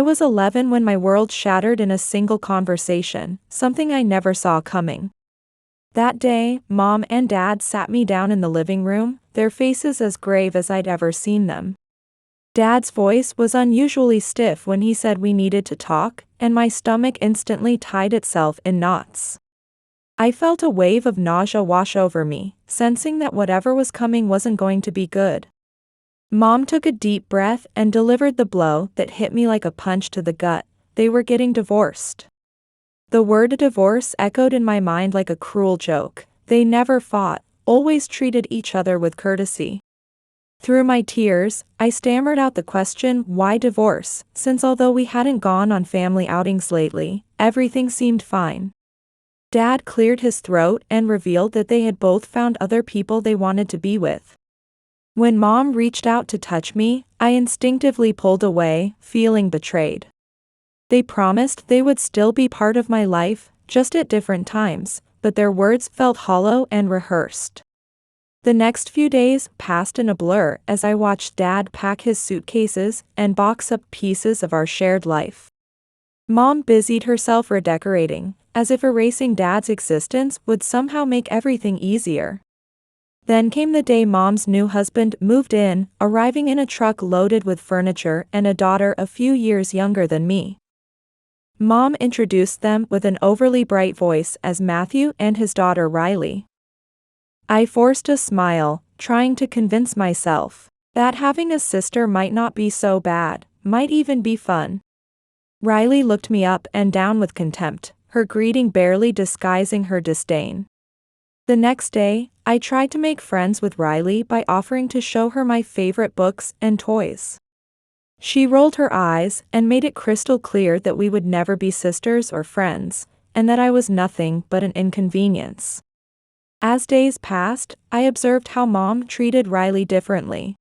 was 11 when my world shattered in a single conversation, something I never saw coming. That day, Mom and Dad sat me down in the living room, their faces as grave as I'd ever seen them. Dad's voice was unusually stiff when he said we needed to talk, and my stomach instantly tied itself in knots. I felt a wave of nausea wash over me, sensing that whatever was coming wasn't going to be good. Mom took a deep breath and delivered the blow that hit me like a punch to the gut. They were getting divorced. The word divorce echoed in my mind like a cruel joke. They never fought, always treated each other with courtesy. Through my tears, I stammered out the question, why divorce, since although we hadn't gone on family outings lately, everything seemed fine. Dad cleared his throat and revealed that they had both found other people they wanted to be with. When Mom reached out to touch me, I instinctively pulled away, feeling betrayed. They promised they would still be part of my life, just at different times, but their words felt hollow and rehearsed. The next few days passed in a blur as I watched Dad pack his suitcases and box up pieces of our shared life. Mom busied herself redecorating, as if erasing Dad's existence would somehow make everything easier. Then came the day Mom's new husband moved in, arriving in a truck loaded with furniture and a daughter a few years younger than me. Mom introduced them with an overly bright voice as Matthew and his daughter Riley. I forced a smile, trying to convince myself that having a sister might not be so bad, might even be fun. Riley looked me up and down with contempt, her greeting barely disguising her disdain. The next day, I tried to make friends with Riley by offering to show her my favorite books and toys. She rolled her eyes and made it crystal clear that we would never be sisters or friends, and that I was nothing but an inconvenience. As days passed, I observed how Mom treated Riley differently.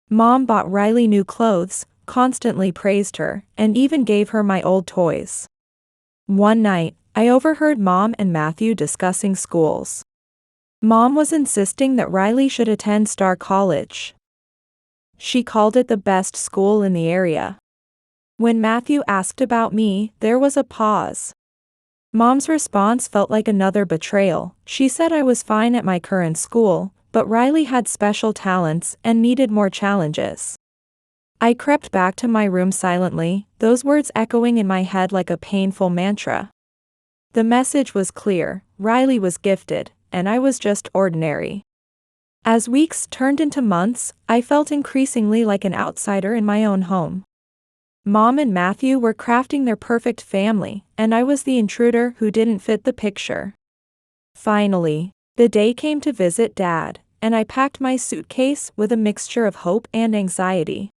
Mom bought Riley new clothes, constantly praised her, and even gave her my old toys. One night, I overheard Mom and Matthew discussing schools. Mom was insisting that Riley should attend Star College. She called it the best school in the area. When Matthew asked about me, there was a pause. Mom's response felt like another betrayal. She said I was fine at my current school, but Riley had special talents and needed more challenges. I crept back to my room silently, those words echoing in my head like a painful mantra. The message was clear: Riley was gifted, and I was just ordinary. As weeks turned into months, I felt increasingly like an outsider in my own home. Mom and Matthew were crafting their perfect family, and I was the intruder who didn't fit the picture. Finally, the day came to visit Dad, and I packed my suitcase with a mixture of hope and anxiety.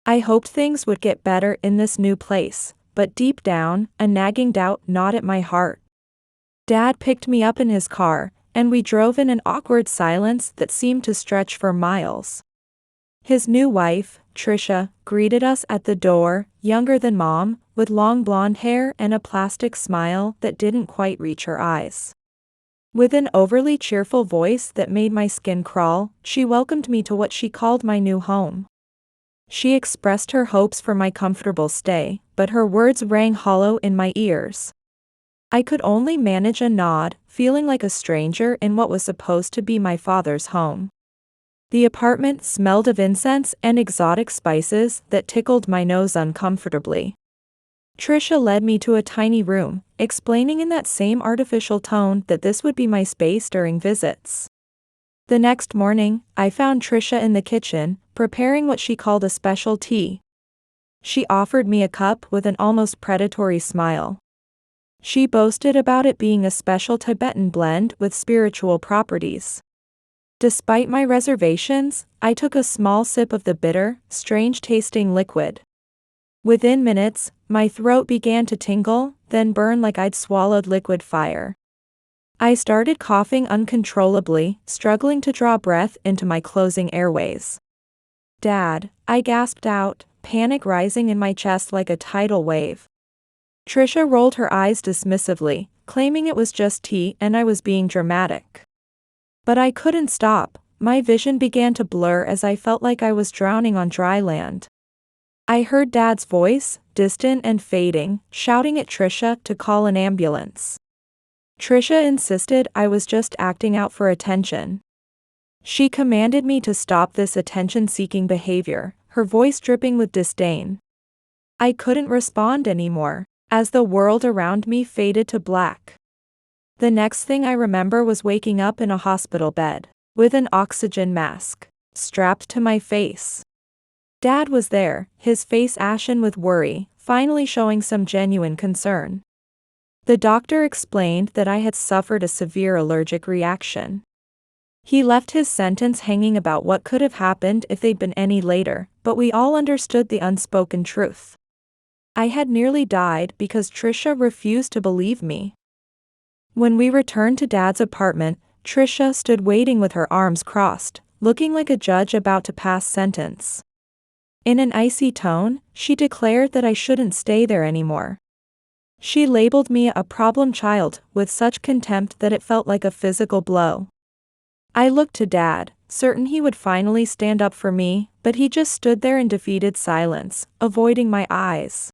I hoped things would get better in this new place, but deep down, a nagging doubt gnawed at my heart. Dad picked me up in his car, and we drove in an awkward silence that seemed to stretch for miles. His new wife, Trisha, greeted us at the door, younger than Mom, with long blonde hair and a plastic smile that didn't quite reach her eyes. With an overly cheerful voice that made my skin crawl, she welcomed me to what she called my new home. She expressed her hopes for my comfortable stay, but her words rang hollow in my ears. I could only manage a nod, feeling like a stranger in what was supposed to be my father's home. The apartment smelled of incense and exotic spices that tickled my nose uncomfortably. Trisha led me to a tiny room, explaining in that same artificial tone that this would be my space during visits. The next morning, I found Trisha in the kitchen, preparing what she called a special tea. She offered me a cup with an almost predatory smile. She boasted about it being a special Tibetan blend with spiritual properties. Despite my reservations, I took a small sip of the bitter, strange-tasting liquid. Within minutes, my throat began to tingle, then burn like I'd swallowed liquid fire. I started coughing uncontrollably, struggling to draw breath into my closing airways. "Dad," I gasped out, panic rising in my chest like a tidal wave. Trisha rolled her eyes dismissively, claiming it was just tea and I was being dramatic. But I couldn't stop. My vision began to blur as I felt like I was drowning on dry land. I heard Dad's voice, distant and fading, shouting at Trisha to call an ambulance. Trisha insisted I was just acting out for attention. She commanded me to stop this attention-seeking behavior, her voice dripping with disdain. I couldn't respond anymore, as the world around me faded to black. The next thing I remember was waking up in a hospital bed, with an oxygen mask strapped to my face. Dad was there, his face ashen with worry, finally showing some genuine concern. The doctor explained that I had suffered a severe allergic reaction. He left his sentence hanging about what could have happened if they'd been any later, but we all understood the unspoken truth. I had nearly died because Trisha refused to believe me. When we returned to Dad's apartment, Trisha stood waiting with her arms crossed, looking like a judge about to pass sentence. In an icy tone, she declared that I shouldn't stay there anymore. She labeled me a problem child with such contempt that it felt like a physical blow. I looked to Dad, certain he would finally stand up for me, but he just stood there in defeated silence, avoiding my eyes.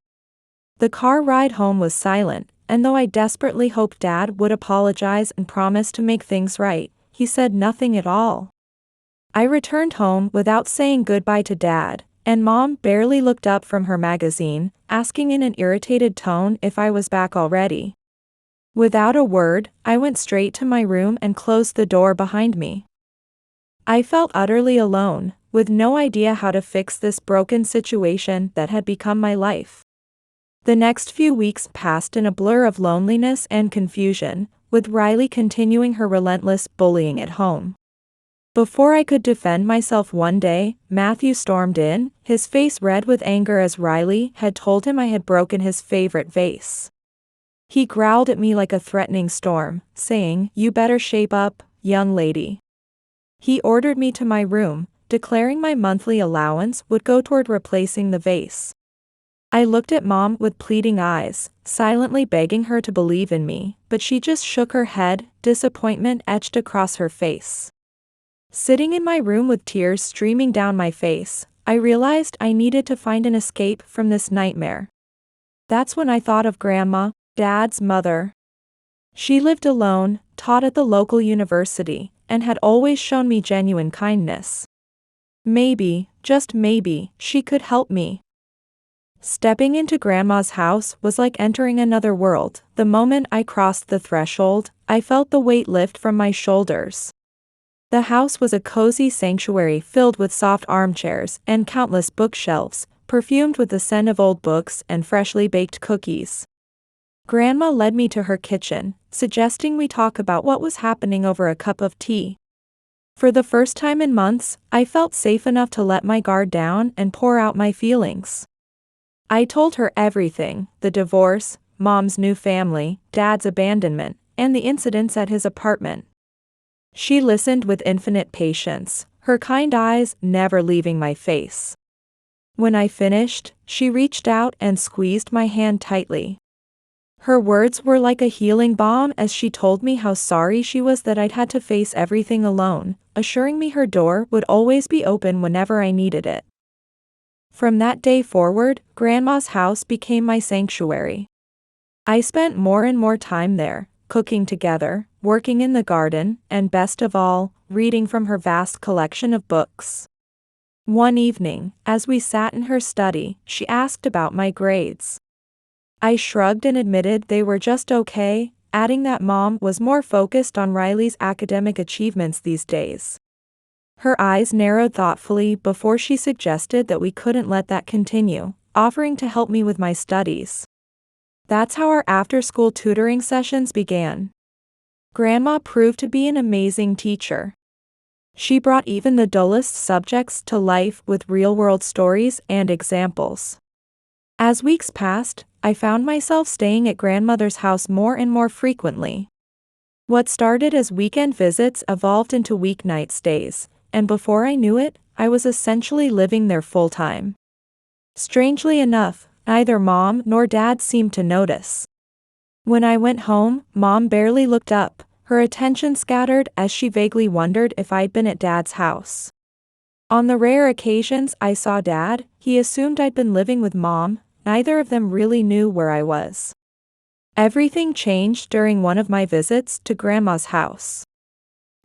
The car ride home was silent, and though I desperately hoped Dad would apologize and promise to make things right, he said nothing at all. I returned home without saying goodbye to Dad, and Mom barely looked up from her magazine, asking in an irritated tone if I was back already. Without a word, I went straight to my room and closed the door behind me. I felt utterly alone, with no idea how to fix this broken situation that had become my life. The next few weeks passed in a blur of loneliness and confusion, with Riley continuing her relentless bullying at home. Before I could defend myself one day, Matthew stormed in, his face red with anger as Riley had told him I had broken his favorite vase. He growled at me like a threatening storm, saying, "You better shape up, young lady." He ordered me to my room, declaring my monthly allowance would go toward replacing the vase. I looked at Mom with pleading eyes, silently begging her to believe in me, but she just shook her head, disappointment etched across her face. Sitting in my room with tears streaming down my face, I realized I needed to find an escape from this nightmare. That's when I thought of Grandma, Dad's mother. She lived alone, taught at the local university, and had always shown me genuine kindness. Maybe, just maybe, she could help me. Stepping into Grandma's house was like entering another world. The moment I crossed the threshold, I felt the weight lift from my shoulders. The house was a cozy sanctuary filled with soft armchairs and countless bookshelves, perfumed with the scent of old books and freshly baked cookies. Grandma led me to her kitchen, suggesting we talk about what was happening over a cup of tea. For the first time in months, I felt safe enough to let my guard down and pour out my feelings. I told her everything: the divorce, Mom's new family, Dad's abandonment, and the incidents at his apartment. She listened with infinite patience, her kind eyes never leaving my face. When I finished, she reached out and squeezed my hand tightly. Her words were like a healing balm as she told me how sorry she was that I'd had to face everything alone, assuring me her door would always be open whenever I needed it. From that day forward, Grandma's house became my sanctuary. I spent more and more time there, cooking together, working in the garden, and best of all, reading from her vast collection of books. One evening, as we sat in her study, she asked about my grades. I shrugged and admitted they were just okay, adding that Mom was more focused on Riley's academic achievements these days. Her eyes narrowed thoughtfully before she suggested that we couldn't let that continue, offering to help me with my studies. That's how our after-school tutoring sessions began. Grandma proved to be an amazing teacher. She brought even the dullest subjects to life with real-world stories and examples. As weeks passed, I found myself staying at Grandmother's house more and more frequently. What started as weekend visits evolved into weeknight stays, and before I knew it, I was essentially living there full-time. Strangely enough, neither Mom nor Dad seemed to notice. When I went home, Mom barely looked up, her attention scattered as she vaguely wondered if I'd been at Dad's house. On the rare occasions I saw Dad, he assumed I'd been living with Mom. Neither of them really knew where I was. Everything changed during one of my visits to Grandma's house.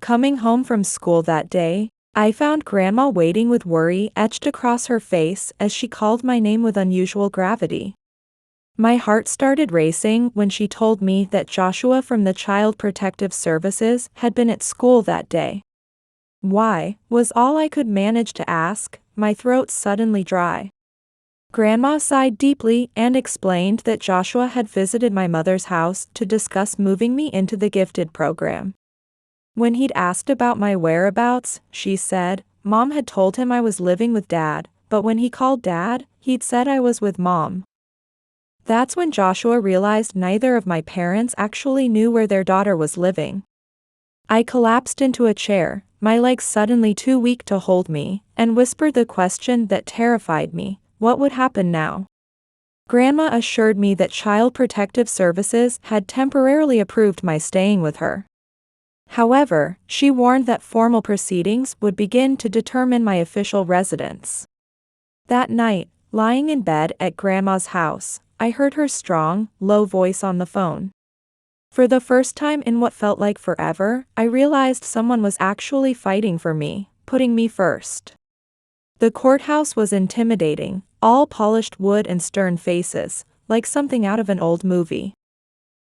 Coming home from school that day, I found Grandma waiting with worry etched across her face as she called my name with unusual gravity. My heart started racing when she told me that Joshua from the Child Protective Services had been at school that day. "Why?" was all I could manage to ask, my throat suddenly dry. Grandma sighed deeply and explained that Joshua had visited my mother's house to discuss moving me into the gifted program. When he'd asked about my whereabouts, she said, Mom had told him I was living with Dad, but when he called Dad, he'd said I was with Mom. That's when Joshua realized neither of my parents actually knew where their daughter was living. I collapsed into a chair, my legs suddenly too weak to hold me, and whispered the question that terrified me: what would happen now? Grandma assured me that Child Protective Services had temporarily approved my staying with her. However, she warned that formal proceedings would begin to determine my official residence. That night, lying in bed at Grandma's house, I heard her strong, low voice on the phone. For the first time in what felt like forever, I realized someone was actually fighting for me, putting me first. The courthouse was intimidating, all polished wood and stern faces, like something out of an old movie.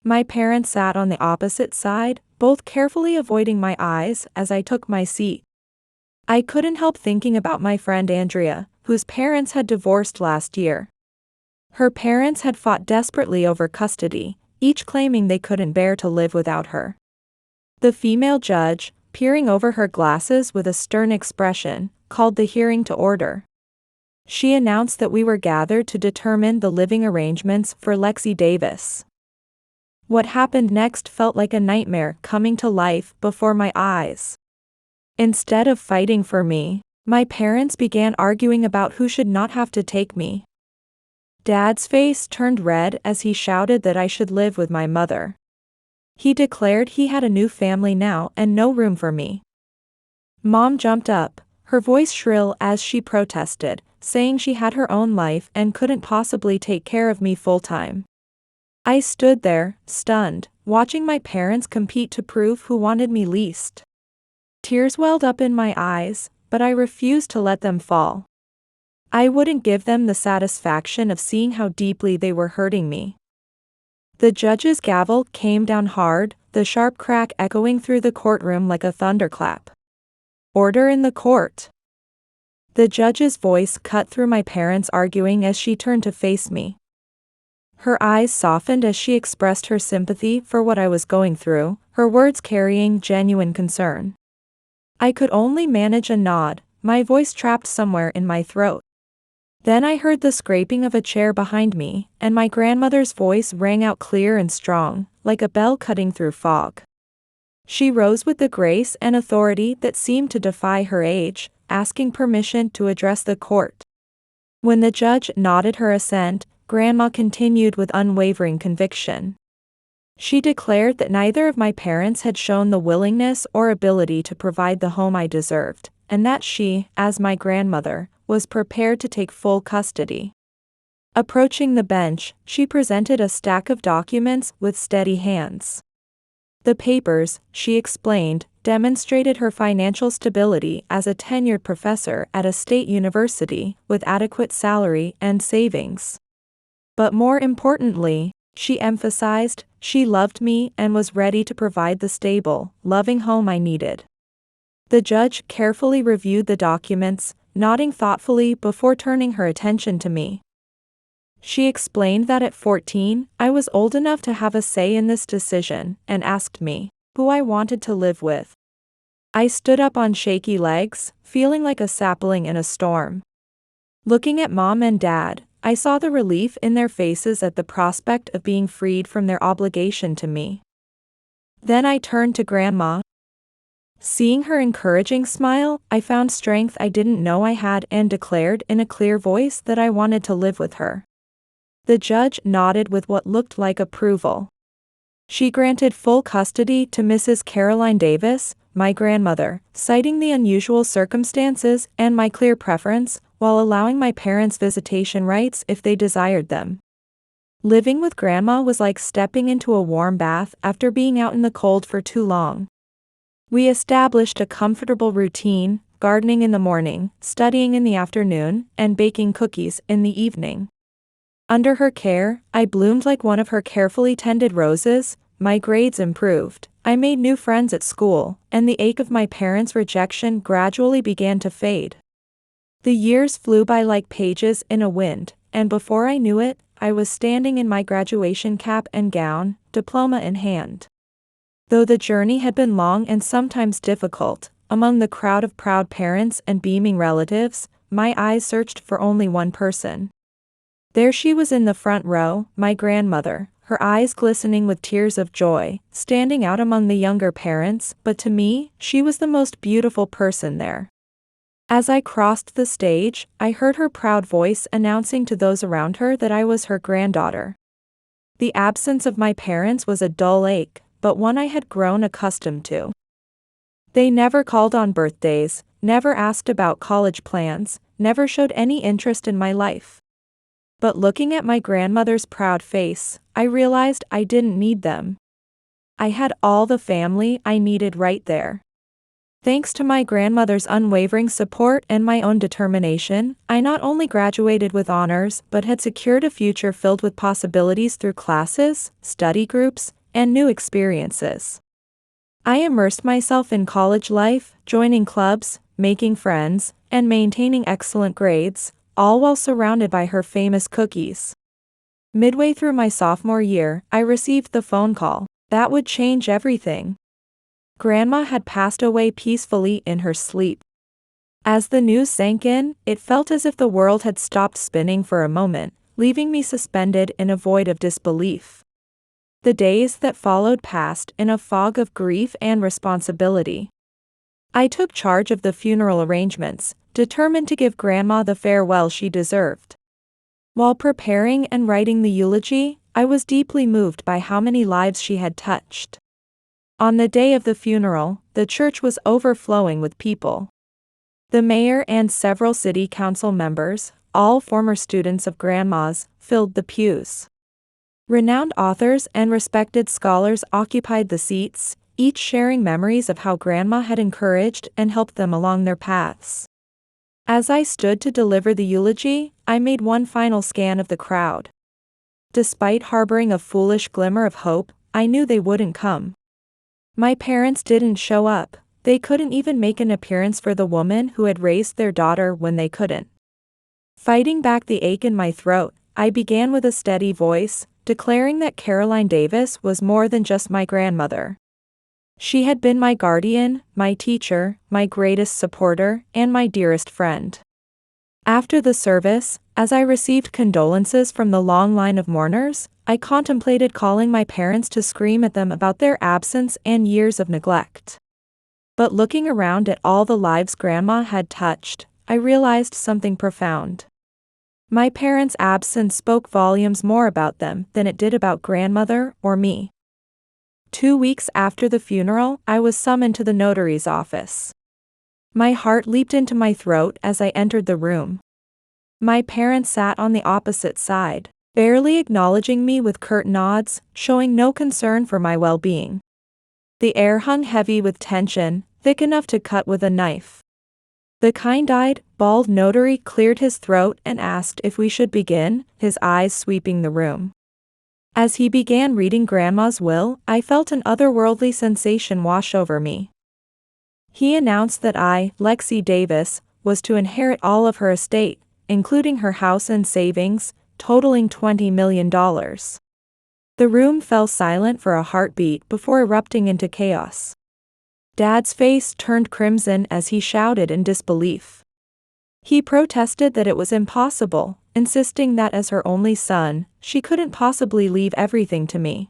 My parents sat on the opposite side, both carefully avoiding my eyes as I took my seat. I couldn't help thinking about my friend Andrea, whose parents had divorced last year. Her parents had fought desperately over custody, each claiming they couldn't bear to live without her. The female judge, peering over her glasses with a stern expression, called the hearing to order. She announced that we were gathered to determine the living arrangements for Lexi Davis. What happened next felt like a nightmare coming to life before my eyes. Instead of fighting for me, my parents began arguing about who should not have to take me. Dad's face turned red as he shouted that I should live with my mother. He declared he had a new family now and no room for me. Mom jumped up, her voice shrill as she protested, saying she had her own life and couldn't possibly take care of me full-time. I stood there, stunned, watching my parents compete to prove who wanted me least. Tears welled up in my eyes, but I refused to let them fall. I wouldn't give them the satisfaction of seeing how deeply they were hurting me. The judge's gavel came down hard, the sharp crack echoing through the courtroom like a thunderclap. Order in the court. The judge's voice cut through my parents' arguing as she turned to face me. Her eyes softened as she expressed her sympathy for what I was going through, her words carrying genuine concern. I could only manage a nod, my voice trapped somewhere in my throat. Then I heard the scraping of a chair behind me, and my grandmother's voice rang out clear and strong, like a bell cutting through fog. She rose with the grace and authority that seemed to defy her age, asking permission to address the court. When the judge nodded her assent, Grandma continued with unwavering conviction. She declared that neither of my parents had shown the willingness or ability to provide the home I deserved, and that she, as my grandmother, was prepared to take full custody. Approaching the bench, she presented a stack of documents with steady hands. The papers, she explained, demonstrated her financial stability as a tenured professor at a state university with adequate salary and savings. But more importantly, she emphasized, she loved me and was ready to provide the stable, loving home I needed. The judge carefully reviewed the documents, nodding thoughtfully before turning her attention to me. She explained that at 14, I was old enough to have a say in this decision, and asked me who I wanted to live with. I stood up on shaky legs, feeling like a sapling in a storm. Looking at Mom and Dad, I saw the relief in their faces at the prospect of being freed from their obligation to me. Then I turned to Grandma. Seeing her encouraging smile, I found strength I didn't know I had and declared in a clear voice that I wanted to live with her. The judge nodded with what looked like approval. She granted full custody to Mrs. Caroline Davis, my grandmother, citing the unusual circumstances and my clear preference, while allowing my parents visitation rights if they desired them. Living with Grandma was like stepping into a warm bath after being out in the cold for too long. We established a comfortable routine, gardening in the morning, studying in the afternoon, and baking cookies in the evening. Under her care, I bloomed like one of her carefully tended roses, my grades improved, I made new friends at school, and the ache of my parents' rejection gradually began to fade. The years flew by like pages in a wind, and before I knew it, I was standing in my graduation cap and gown, diploma in hand. Though the journey had been long and sometimes difficult, among the crowd of proud parents and beaming relatives, my eyes searched for only one person. There she was in the front row, my grandmother, her eyes glistening with tears of joy, standing out among the younger parents, but to me, she was the most beautiful person there. As I crossed the stage, I heard her proud voice announcing to those around her that I was her granddaughter. The absence of my parents was a dull ache, but one I had grown accustomed to. They never called on birthdays, never asked about college plans, never showed any interest in my life. But looking at my grandmother's proud face, I realized I didn't need them. I had all the family I needed right there. Thanks to my grandmother's unwavering support and my own determination, I not only graduated with honors but had secured a future filled with possibilities through classes, study groups, and new experiences. I immersed myself in college life, joining clubs, making friends, and maintaining excellent grades, all while surrounded by her famous cookies. Midway through my sophomore year, I received the phone call. That would change everything. Grandma had passed away peacefully in her sleep. As the news sank in, it felt as if the world had stopped spinning for a moment, leaving me suspended in a void of disbelief. The days that followed passed in a fog of grief and responsibility. I took charge of the funeral arrangements, determined to give Grandma the farewell she deserved. While preparing and writing the eulogy, I was deeply moved by how many lives she had touched. On the day of the funeral, the church was overflowing with people. The mayor and several city council members, all former students of Grandma's, filled the pews. Renowned authors and respected scholars occupied the seats, each sharing memories of how Grandma had encouraged and helped them along their paths. As I stood to deliver the eulogy, I made one final scan of the crowd. Despite harboring a foolish glimmer of hope, I knew they wouldn't come. My parents didn't show up, they couldn't even make an appearance for the woman who had raised their daughter when they couldn't. Fighting back the ache in my throat, I began with a steady voice, declaring that Caroline Davis was more than just my grandmother. She had been my guardian, my teacher, my greatest supporter, and my dearest friend. After the service, as I received condolences from the long line of mourners, I contemplated calling my parents to scream at them about their absence and years of neglect. But looking around at all the lives Grandma had touched, I realized something profound. My parents' absence spoke volumes more about them than it did about Grandmother or me. 2 weeks after the funeral, I was summoned to the notary's office. My heart leaped into my throat as I entered the room. My parents sat on the opposite side, barely acknowledging me with curt nods, showing no concern for my well-being. The air hung heavy with tension, thick enough to cut with a knife. The kind-eyed, bald notary cleared his throat and asked if we should begin, his eyes sweeping the room. As he began reading Grandma's will, I felt an otherworldly sensation wash over me. He announced that I, Lexi Davis, was to inherit all of her estate, including her house and savings, totaling $20 million. The room fell silent for a heartbeat before erupting into chaos. Dad's face turned crimson as he shouted in disbelief. He protested that it was impossible, insisting that as her only son, she couldn't possibly leave everything to me.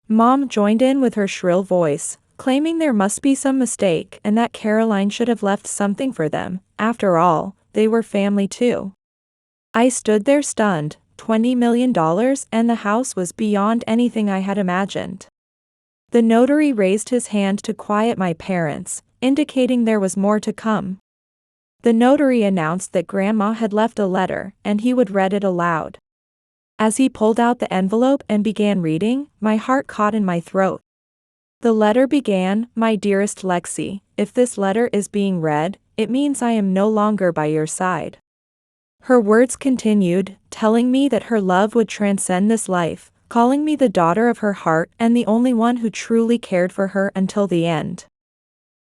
Mom joined in with her shrill voice, claiming there must be some mistake and that Caroline should have left something for them. After all, they were family too. I stood there stunned. $20 million and the house was beyond anything I had imagined. The notary raised his hand to quiet my parents, indicating there was more to come. The notary announced that Grandma had left a letter and he would read it aloud. As he pulled out the envelope and began reading, my heart caught in my throat. The letter began, "My dearest Lexi, if this letter is being read, it means I am no longer by your side." Her words continued, telling me that her love would transcend this life, calling me the daughter of her heart and the only one who truly cared for her until the end.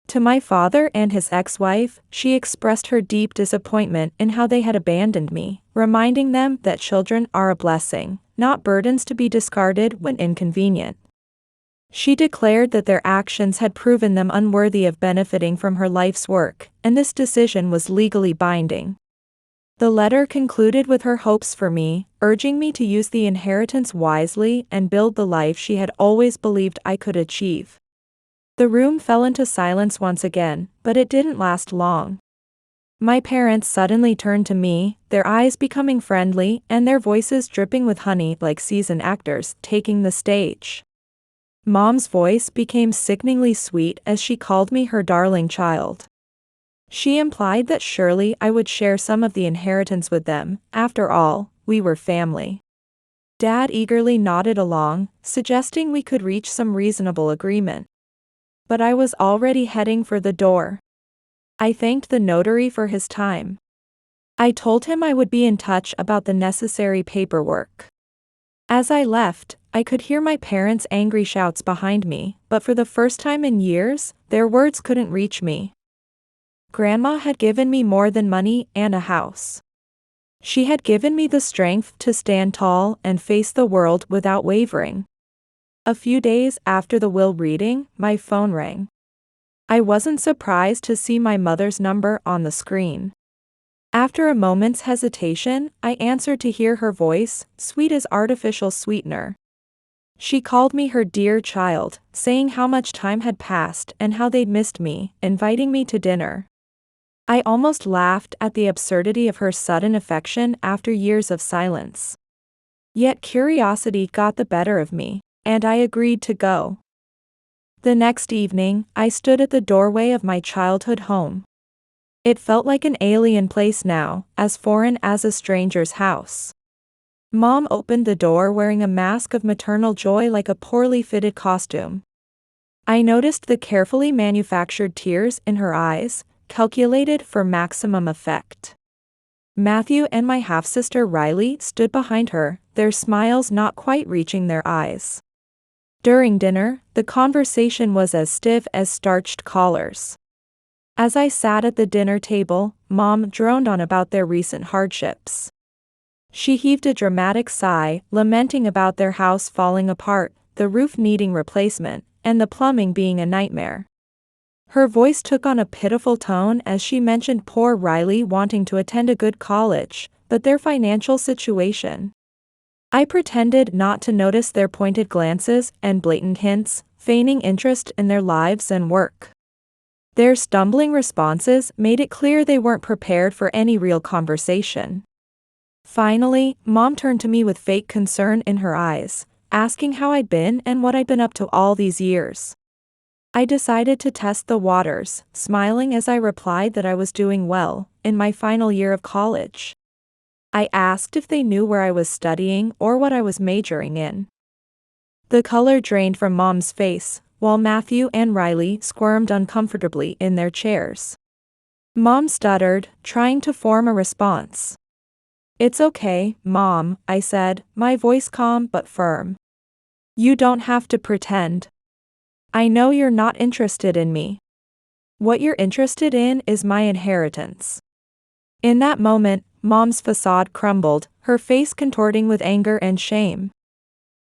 To my father and his ex-wife, she expressed her deep disappointment in how they had abandoned me, reminding them that children are a blessing, not burdens to be discarded when inconvenient. She declared that their actions had proven them unworthy of benefiting from her life's work, and this decision was legally binding. The letter concluded with her hopes for me, urging me to use the inheritance wisely and build the life she had always believed I could achieve. The room fell into silence once again, but it didn't last long. My parents suddenly turned to me, their eyes becoming friendly and their voices dripping with honey like seasoned actors taking the stage. Mom's voice became sickeningly sweet as she called me her darling child. She implied that surely I would share some of the inheritance with them, after all, we were family. Dad eagerly nodded along, suggesting we could reach some reasonable agreement. But I was already heading for the door. I thanked the notary for his time. I told him I would be in touch about the necessary paperwork. As I left, I could hear my parents' angry shouts behind me, but for the first time in years, their words couldn't reach me. Grandma had given me more than money and a house. She had given me the strength to stand tall and face the world without wavering. A few days after the will reading, my phone rang. I wasn't surprised to see my mother's number on the screen. After a moment's hesitation, I answered to hear her voice, sweet as artificial sweetener. She called me her dear child, saying how much time had passed and how they'd missed me, inviting me to dinner. I almost laughed at the absurdity of her sudden affection after years of silence. Yet curiosity got the better of me, and I agreed to go. The next evening, I stood at the doorway of my childhood home. It felt like an alien place now, as foreign as a stranger's house. Mom opened the door wearing a mask of maternal joy like a poorly fitted costume. I noticed the carefully manufactured tears in her eyes, calculated for maximum effect. Matthew and my half-sister Riley stood behind her, their smiles not quite reaching their eyes. During dinner, the conversation was as stiff as starched collars. As I sat at the dinner table, Mom droned on about their recent hardships. She heaved a dramatic sigh, lamenting about their house falling apart, the roof needing replacement, and the plumbing being a nightmare. Her voice took on a pitiful tone as she mentioned poor Riley wanting to attend a good college, but their financial situation. I pretended not to notice their pointed glances and blatant hints, feigning interest in their lives and work. Their stumbling responses made it clear they weren't prepared for any real conversation. Finally, Mom turned to me with fake concern in her eyes, asking how I'd been and what I'd been up to all these years. I decided to test the waters, smiling as I replied that I was doing well, in my final year of college. I asked if they knew where I was studying or what I was majoring in. The color drained from Mom's face, while Matthew and Riley squirmed uncomfortably in their chairs. Mom stuttered, trying to form a response. "It's okay, Mom," I said, my voice calm but firm. "You don't have to pretend. I know you're not interested in me. What you're interested in is my inheritance." In that moment, Mom's facade crumbled, her face contorting with anger and shame.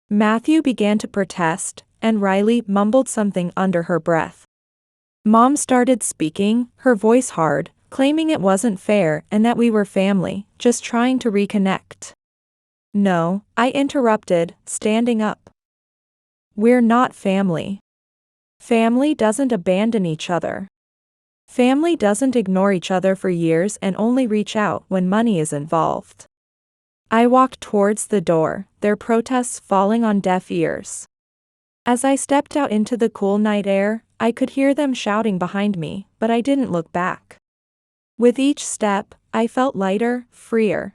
Matthew began to protest, and Riley mumbled something under her breath. Mom started speaking, her voice hard, claiming it wasn't fair and that we were family, just trying to reconnect. "No," I interrupted, standing up. "We're not family. Family doesn't abandon each other. Family doesn't ignore each other for years and only reach out when money is involved." I walked towards the door, their protests falling on deaf ears. As I stepped out into the cool night air, I could hear them shouting behind me, but I didn't look back. With each step, I felt lighter, freer.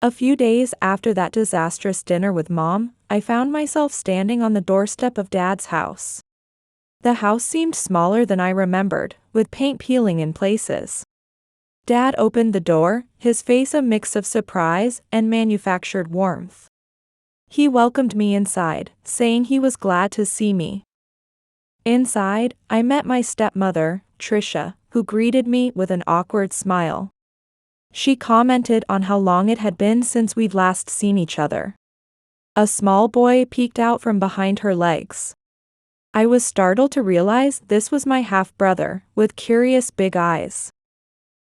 A few days after that disastrous dinner with Mom, I found myself standing on the doorstep of Dad's house. The house seemed smaller than I remembered, with paint peeling in places. Dad opened the door, his face a mix of surprise and manufactured warmth. He welcomed me inside, saying he was glad to see me. Inside, I met my stepmother, Tricia, who greeted me with an awkward smile. She commented on how long it had been since we'd last seen each other. A small boy peeked out from behind her legs. I was startled to realize this was my half-brother, with curious big eyes.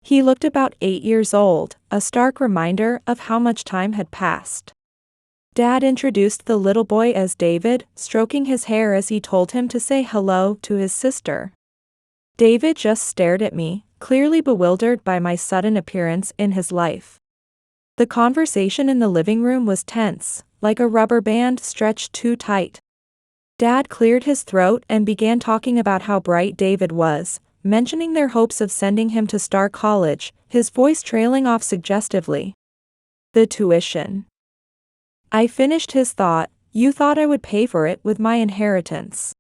He looked about 8 years old, a stark reminder of how much time had passed. Dad introduced the little boy as David, stroking his hair as he told him to say hello to his sister. David just stared at me, clearly bewildered by my sudden appearance in his life. The conversation in the living room was tense, like a rubber band stretched too tight. Dad cleared his throat and began talking about how bright David was, mentioning their hopes of sending him to Star College, his voice trailing off suggestively. The tuition. I finished his thought. You thought I would pay for it with my inheritance.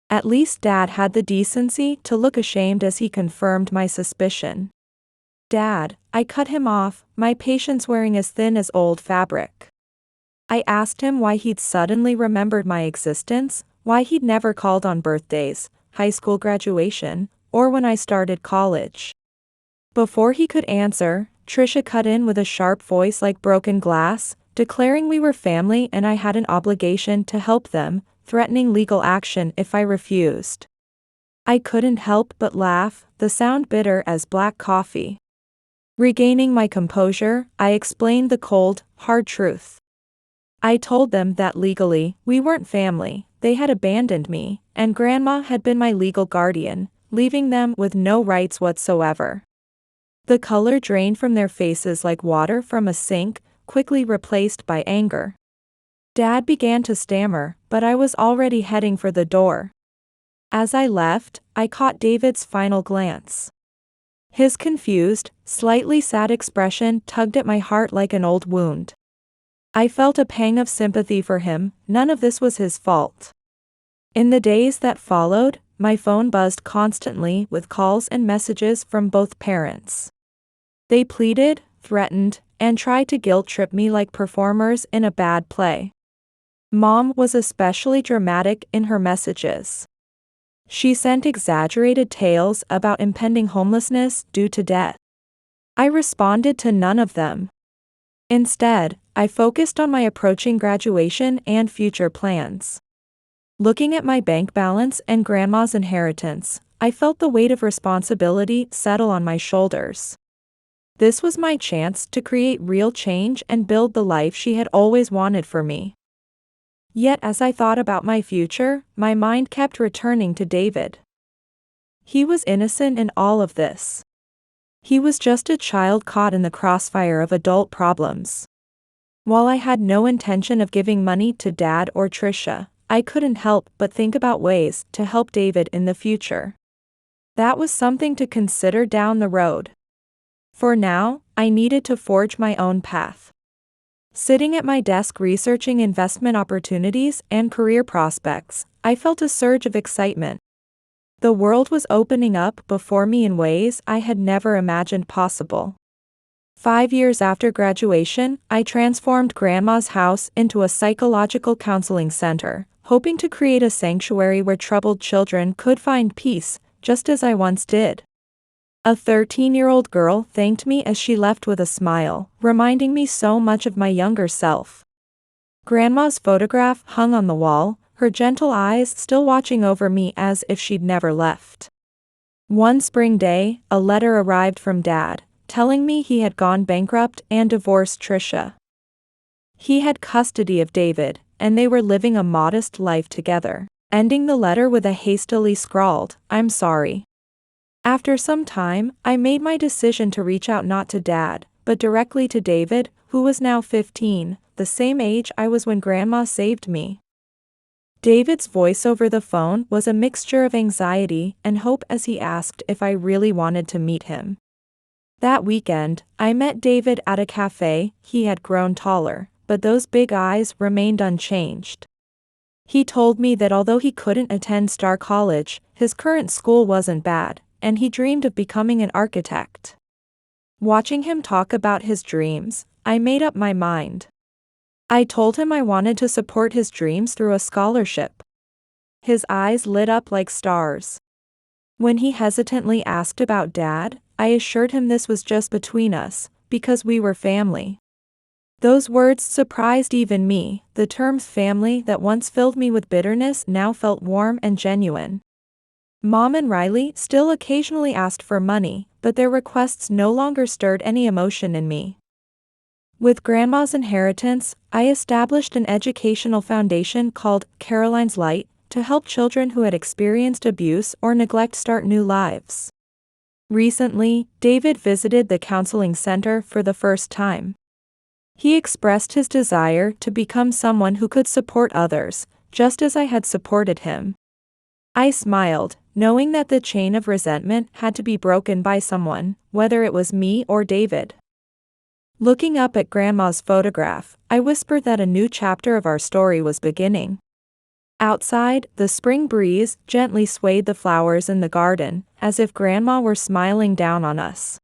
At least Dad had the decency to look ashamed as he confirmed my suspicion. Dad, I cut him off, my patience wearing as thin as old fabric. I asked him why he'd suddenly remembered my existence, why he'd never called on birthdays, high school graduation, or when I started college. Before he could answer, Tricia cut in with a sharp voice like broken glass, declaring we were family and I had an obligation to help them, threatening legal action if I refused. I couldn't help but laugh, the sound bitter as black coffee. Regaining my composure, I explained the cold, hard truth. I told them that legally, we weren't family, they had abandoned me, and Grandma had been my legal guardian, leaving them with no rights whatsoever. The color drained from their faces like water from a sink, quickly replaced by anger. Dad began to stammer, but I was already heading for the door. As I left, I caught David's final glance. His confused, slightly sad expression tugged at my heart like an old wound. I felt a pang of sympathy for him, none of this was his fault. In the days that followed, my phone buzzed constantly with calls and messages from both parents. They pleaded, threatened, and tried to guilt-trip me like performers in a bad play. Mom was especially dramatic in her messages. She sent exaggerated tales about impending homelessness due to debt. I responded to none of them. Instead, I focused on my approaching graduation and future plans. Looking at my bank balance and Grandma's inheritance, I felt the weight of responsibility settle on my shoulders. This was my chance to create real change and build the life she had always wanted for me. Yet as I thought about my future, my mind kept returning to David. He was innocent in all of this. He was just a child caught in the crossfire of adult problems. While I had no intention of giving money to Dad or Tricia, I couldn't help but think about ways to help David in the future. That was something to consider down the road. For now, I needed to forge my own path. Sitting at my desk researching investment opportunities and career prospects, I felt a surge of excitement. The world was opening up before me in ways I had never imagined possible. 5 years after graduation, I transformed Grandma's house into a psychological counseling center, hoping to create a sanctuary where troubled children could find peace, just as I once did. A 13-year-old girl thanked me as she left with a smile, reminding me so much of my younger self. Grandma's photograph hung on the wall, her gentle eyes still watching over me as if she'd never left. One spring day, a letter arrived from Dad, telling me he had gone bankrupt and divorced Tricia. He had custody of David, and they were living a modest life together, ending the letter with a hastily scrawled, "I'm sorry." After some time, I made my decision to reach out not to Dad, but directly to David, who was now 15, the same age I was when Grandma saved me. David's voice over the phone was a mixture of anxiety and hope as he asked if I really wanted to meet him. That weekend, I met David at a cafe. He had grown taller, but those big eyes remained unchanged. He told me that although he couldn't attend Star College, his current school wasn't bad, and he dreamed of becoming an architect. Watching him talk about his dreams, I made up my mind. I told him I wanted to support his dreams through a scholarship. His eyes lit up like stars. When he hesitantly asked about Dad, I assured him this was just between us, because we were family. Those words surprised even me. The term family that once filled me with bitterness now felt warm and genuine. Mom and Riley still occasionally asked for money, but their requests no longer stirred any emotion in me. With Grandma's inheritance, I established an educational foundation called Caroline's Light to help children who had experienced abuse or neglect start new lives. Recently, David visited the counseling center for the first time. He expressed his desire to become someone who could support others, just as I had supported him. I smiled, knowing that the chain of resentment had to be broken by someone, whether it was me or David. Looking up at Grandma's photograph, I whispered that a new chapter of our story was beginning. Outside, the spring breeze gently swayed the flowers in the garden, as if Grandma were smiling down on us.